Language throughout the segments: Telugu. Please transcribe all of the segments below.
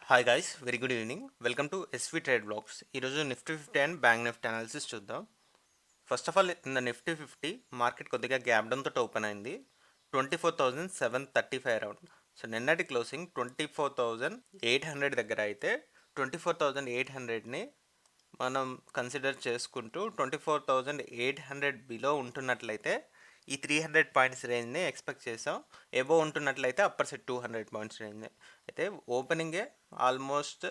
Hi guys, very good evening. Welcome to SV trade blogs. ఈరోజు Nifty 50 and bank Nifty analysis చూద్దాం. First of all, in the Nifty 50 market కొద్దిగా గ్యాప్ డౌన్ తోటి ఓపెన్ అయింది. 24,735 అరౌండ్. సో నిన్నటి క్లోజింగ్ 24,800 దగ్గర అయితే 24,800ని మనం కన్సిడర్ చేసుకుంటూ 24,800 బిలో ఉంటున్నట్లయితే ఈ 300 పాయింట్స్ రేంజ్ని ఎక్స్పెక్ట్ చేసాం. ఎబో ఉంటున్నట్లయితే అప్పర్ సెట్ 200 పాయింట్స్ రేంజ్. అయితే ఓపెనింగే ఆల్మోస్ట్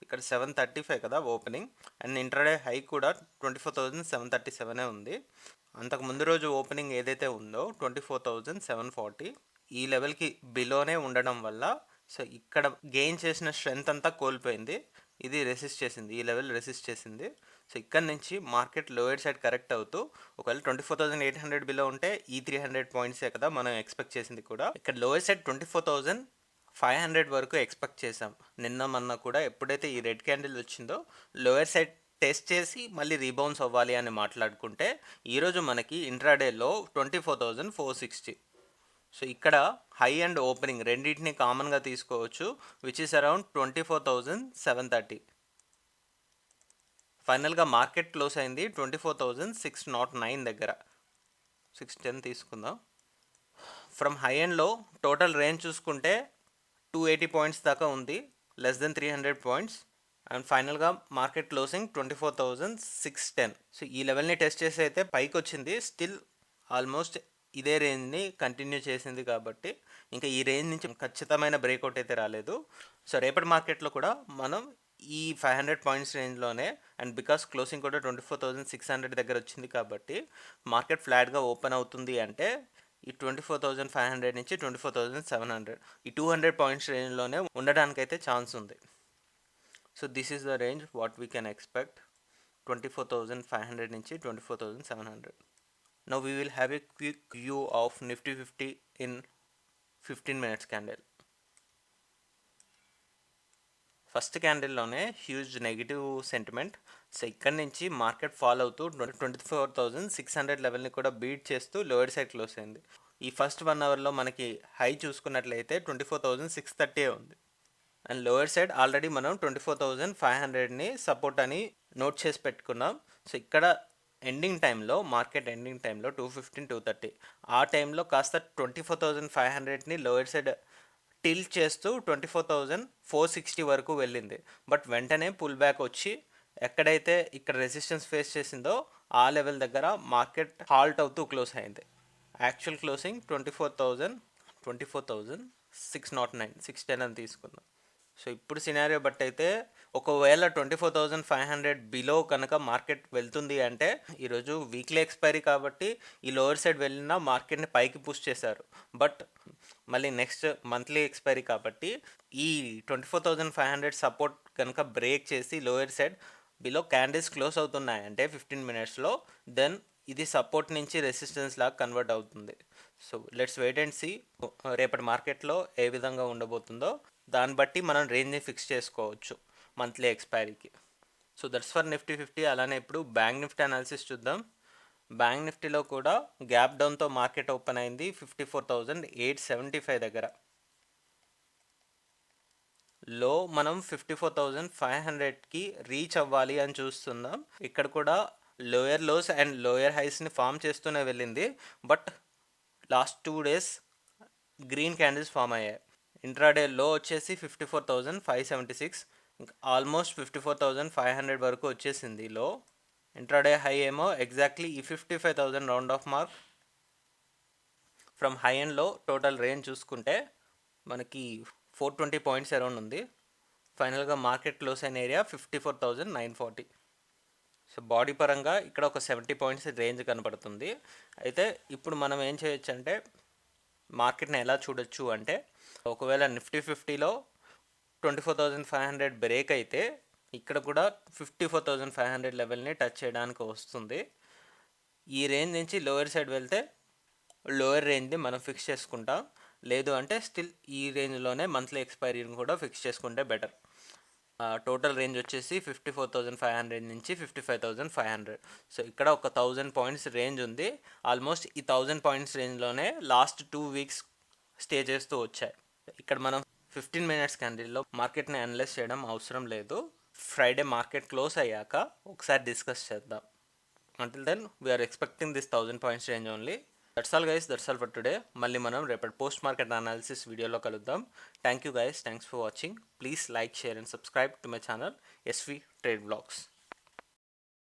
ఇక్కడ 735 కదా ఓపెనింగ్, అండ్ ఇంట్రాడే హై కూడా 24,737 ఉంది. అంతకు ముందు రోజు ఓపెనింగ్ ఏదైతే ఉందో 24,740 ఈ లెవెల్కి బిలోనే ఉండడం వల్ల సో ఇక్కడ గెయిన్ చేసిన స్ట్రెంత్ అంతా కోల్పోయింది. ఇది రెసిస్ట్ చేసింది, ఈ లెవెల్ రెసిస్ట్ చేసింది. సో ఇక్కడ నుంచి మార్కెట్ లోయర్ సైడ్ కరెక్ట్ అవుతూ ఒకవేళ 24,800 బిలో ఉంటే ఈ 300 పాయింట్సే కదా మనం ఎక్స్పెక్ట్ చేసింది కూడా. ఇక్కడ లోయర్ సైడ్ 24,500 వరకు ఎక్స్పెక్ట్ చేసాం. నిన్న మొన్న కూడా ఎప్పుడైతే ఈ రెడ్ క్యాండిల్ వచ్చిందో లోయర్ సైడ్ టెస్ట్ చేసి మళ్ళీ రీబౌన్స్ అవ్వాలి అని మాట్లాడుకుంటే ఈరోజు మనకి ఇంట్రాడేలో 24,460. సో ఇక్కడ హై అండ్ ఓపెనింగ్ రెండింటిని కామన్గా తీసుకోవచ్చు, విచ్ ఈస్ అరౌండ్ 24,730. ఫైనల్గా మార్కెట్ క్లోజ్ అయింది 24,609 దగ్గర. 610 తీసుకుందాం. ఫ్రమ్ హై అండ్లో టోటల్ రేంజ్ చూసుకుంటే 280 పాయింట్స్ దాకా ఉంది, లెస్ దెన్ 300 పాయింట్స్. అండ్ ఫైనల్గా మార్కెట్ క్లోజింగ్ 24,610. సో ఈ లెవెల్ని టెస్ట్ చేసి అయితే పైకి వచ్చింది. స్టిల్ ఆల్మోస్ట్ ఇదే రేంజ్ని కంటిన్యూ చేసింది కాబట్టి ఇంకా ఈ రేంజ్ నుంచి ఖచ్చితమైన బ్రేక్అవుట్ అయితే రాలేదు. సో రేపటి మార్కెట్లో కూడా మనం ఈ 500 పాయింట్స్ రేంజ్లోనే, అండ్ బికాస్ క్లోజింగ్ కూడా 24,600 దగ్గర వచ్చింది కాబట్టి మార్కెట్ ఫ్లాట్గా ఓపెన్ అవుతుంది అంటే ఈ 24,500 నుంచి 24,700 ఈ 200 పాయింట్స్ రేంజ్లోనే ఉండడానికైతే ఛాన్స్ ఉంది. So this is the range what we can expect, 24,500 నుంచి 24,700. Now we will have a quick view of Nifty 50 in 15 minutes candle. First క్యాండిల్లోనే హ్యూజ్ నెగిటివ్ సెంటిమెంట్. సో ఇక్కడ నుంచి మార్కెట్ ఫాల్ అవుతూ 24,600 లెవెల్ని కూడా బీట్ చేస్తూ లోయర్ సైడ్ క్లోజ్ అయింది. ఈ ఫస్ట్ 1 అవర్లో మనకి హై చూసుకున్నట్లయితే 24,630 ఉంది, అండ్ లోయర్ సైడ్ ఆల్రెడీ మనం 24,500ని సపోర్ట్ అని నోట్ చేసి పెట్టుకున్నాం. సో ఇక్కడ ఎండింగ్ టైంలో, మార్కెట్ ఎండింగ్ టైంలో 215, 230 ఆ టైంలో కాస్త 24,500ని లోయర్ సైడ్ టిల్ట్ చేస్తూ 24,460 వరకు వెళ్ళింది. బట్ వెంటనే పుల్ బ్యాక్ వచ్చి ఎక్కడైతే ఇక్కడ రెసిస్టెన్స్ ఫేస్ చేసిందో ఆ లెవెల్ దగ్గర మార్కెట్ హాల్ట్ అవుతూ క్లోజ్ అయింది. యాక్చువల్ క్లోజింగ్ 24,609, 610 అని తీసుకుందాం. సో ఇప్పుడు సినారియో బట్టి అయితే ఒకవేళ 24,500 బిలో కనుక మార్కెట్ వెళ్తుంది అంటే ఈరోజు వీక్లీ ఎక్స్పైరీ కాబట్టి ఈ లోవర్ సైడ్ వెళ్ళినా మార్కెట్ని పైకి పుష్ చేశారు. బట్ మళ్ళీ నెక్స్ట్ మంత్లీ ఎక్స్పైరీ కాబట్టి ఈ 24,500 సపోర్ట్ కనుక బ్రేక్ చేసి lower side below candles close అవుతున్నాయి అంటే 15 మినిట్స్లో, దెన్ ఇది సపోర్ట్ నుంచి రెసిస్టెన్స్ లాగా కన్వర్ట్ అవుతుంది. So let's wait and see రేపటి మార్కెట్లో ఏ విధంగా ఉండబోతుందో. దాన్ని బట్టి మనం రేంజ్ని ఫిక్స్ చేసుకోవచ్చు మంత్లీ ఎక్స్పైరీకి. So that's for Nifty 50. అలానే ఇప్పుడు బ్యాంక్ నిఫ్టీ అనాలిసిస్ చూద్దాం. బ్యాంక్ నిఫ్టీలో కూడా గ్యాప్ డౌన్తో మార్కెట్ ఓపెన్ అయింది 54,875 దగ్గర. లో మనం 54,500కి రీచ్ అవ్వాలి అని చూస్తున్నాం. ఇక్కడ కూడా లోయర్ లోస్ అండ్ లోయర్ హైస్ని ఫామ్ చేస్తూనే వెళ్ళింది. But last 2 days green candles form అయ్యాయి. ఇంట్రాడే లో వచ్చేసి 54,576, ఇంకా ఆల్మోస్ట్ 54,500 వరకు వచ్చేసింది లో. ఇంట్రాడే హై ఏమో ఎగ్జాక్ట్లీ ఈ 55,000 round of mark. From high and లో టోటల్ రేంజ్ చూసుకుంటే మనకి 420 పాయింట్స్ అరౌండ్ ఉంది. ఫైనల్గా మార్కెట్ క్లోజ్ అయిన ఏరియా 54,940. సో బాడీ పరంగా ఇక్కడ ఒక 70 పాయింట్స్ రేంజ్ కనపడుతుంది. అయితే ఇప్పుడు మనం ఏం చేయొచ్చు అంటే మార్కెట్ని ఎలా చూడొచ్చు అంటే, ఒకవేళ నిఫ్టీ 50లో 24,500 బ్రేక్ అయితే ఇక్కడ కూడా 54,500 లెవెల్ని టచ్ చేయడానికి వస్తుంది. ఈ రేంజ్ నుంచి లోయర్ సైడ్ వెళ్తే లోయర్ రేంజ్ని మనం ఫిక్స్ చేసుకుంటాం. లేదు అంటే స్టిల్ ఈ రేంజ్లోనే మంత్లీ ఎక్స్పైరీని కూడా ఫిక్స్ చేసుకుంటే బెటర్. టోటల్ రేంజ్ వచ్చేసి 54,500 నుంచి 55,500. సో ఇక్కడ ఒక 1,000 పాయింట్స్ రేంజ్ ఉంది. ఆల్మోస్ట్ ఈ 1,000 పాయింట్స్ రేంజ్లోనే లాస్ట్ 2 వీక్స్ స్టే చేస్తూ వచ్చాయి. ఇక్కడ మనం 15 మినిట్స్ క్యాండిల్లో మార్కెట్ని అనలైజ్ చేయడం అవసరం లేదు. ఫ్రైడే మార్కెట్ క్లోజ్ అయ్యాక ఒకసారి డిస్కస్ చేద్దాం. Until then we're expecting this 1000 points range only. That's all guys, that's all for today. మళ్ళీ మనం రేపటి పోస్ట్ మార్కెట్ అనాలిసిస్ వీడియోలో కలుద్దాం. Thank you guys, thanks for watching. Please like, share and subscribe to my channel S V trade blogs.